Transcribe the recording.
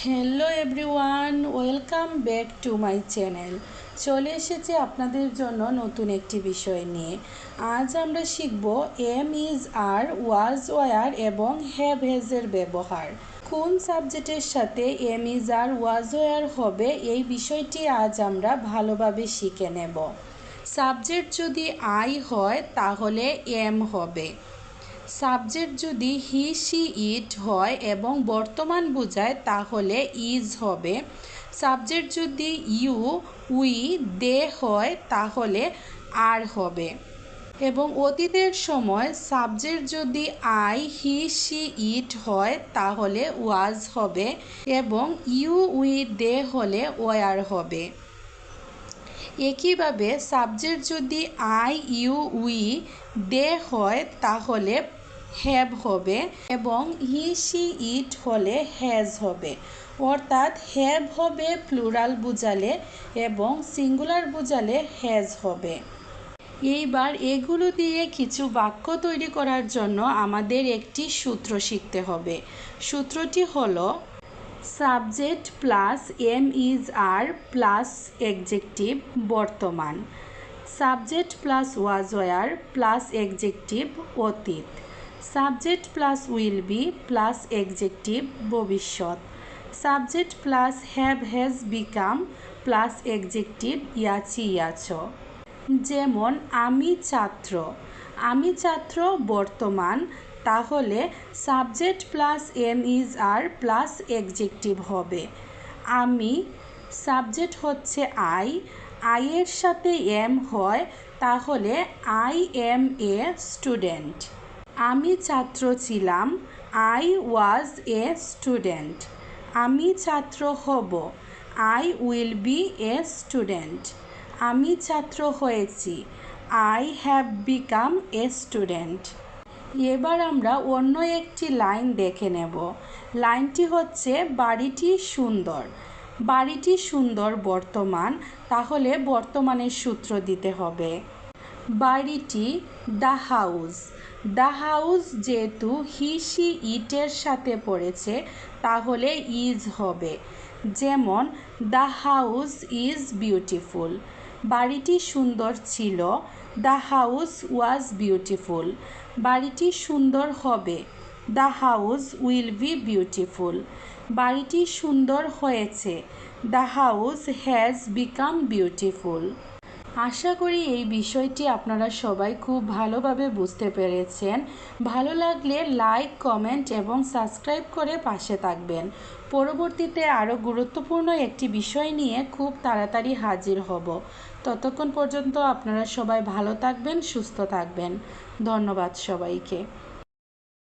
Hello everyone, welcome back to my channel. চলে এসেছি আপনাদের জন্য নতুন একটি বিষয় নিয়ে। আজ আমরা শিখব am is are, was were এবং হ্যাভ হ্যাজের ব্যবহার। কোন সাবজেক্টের সাথে am is are, was were হবে এই বিষয়টি আজ আমরা ভালোভাবে শিখে নেব। সাবজেক্ট যদি আই হয় তাহলে এম হবে। সাবজেক্ট যদি হি সি ইট হয় এবং বর্তমান বোঝায় তাহলে ইজ হবে। সাবজেক্ট যদি ইউ উই দে হয় তাহলে আর হবে। এবং অতীতের সময় সাবজেক্ট যদি আই হি সি ইট হয় তাহলে ওয়াজ হবে এবং ইউ উই দে হলে ওয়ার হবে। একইভাবে সাবজেক্ট যদি আই ইউ উই দে হয় তাহলে হ্যাভ হবে এবং হি সি ইট হলে হ্যাজ হবে। অর্থাৎ হ্যাভ হবে প্লুরাল বোঝালে এবং সিঙ্গুলার বোঝালে হ্যাজ হবে। এইবার এগুলো দিয়ে কিছু বাক্য তৈরি করার জন্য আমাদের একটি সূত্র শিখতে হবে। সূত্রটি হলো subject plus am is are plus adjective বর্তমান, subject plus was were plus adjective অতীত, subject plus will be plus adjective ভবিষ্যৎ, subject plus have has become plus adjective ইয়াছি ইয়াছ। যেমন আমি ছাত্র, আমি ছাত্র বর্তমান, তাহলে subject plus am is are plus adjective হবে। আমি সাবজেক্ট হচ্ছে আই, আই এর সাথে এম হয় তাহলে আই এম এ স্টুডেন্ট। আমি ছাত্র ছিলাম, আই ওয়াজ এ স্টুডেন্ট। আমি ছাত্র হব, I will B a student. আমি ছাত্র হয়েছি, I have become a student. এবার আমরা অন্য একটি লাইন দেখে নেব। লাইনটি হচ্ছে বাড়িটি সুন্দর। বাড়িটি সুন্দর বর্তমান, তাহলে বর্তমানের সূত্র দিতে হবে। বাড়িটি দ্য হাউস, দ্য হাউস যেহেতু হি সি ইটের সাথে পড়েছে তাহলে ইজ হবে। যেমন দ্য হাউস ইজ বিউটিফুল। বাড়িটি সুন্দর ছিল, দ্য হাউস ওয়াজ বিউটিফুল। বাড়িটি সুন্দর হবে, the house will be beautiful. বাড়িটি সুন্দর হয়েছে, the house has become beautiful. আশা করি এই বিষয়টি আপনারা সবাই খুব ভালোভাবে বুঝতে পেরেছেন। ভালো লাগলে লাইক, কমেন্ট এবং সাবস্ক্রাইব করে পাশে থাকবেন। পরবর্তীতে আরও গুরুত্বপূর্ণ একটি বিষয় নিয়ে খুব তাড়াতাড়ি হাজির হব। ততক্ষণ পর্যন্ত আপনারা সবাই ভালো থাকবেন, সুস্থ থাকবেন। ধন্যবাদ সবাইকে।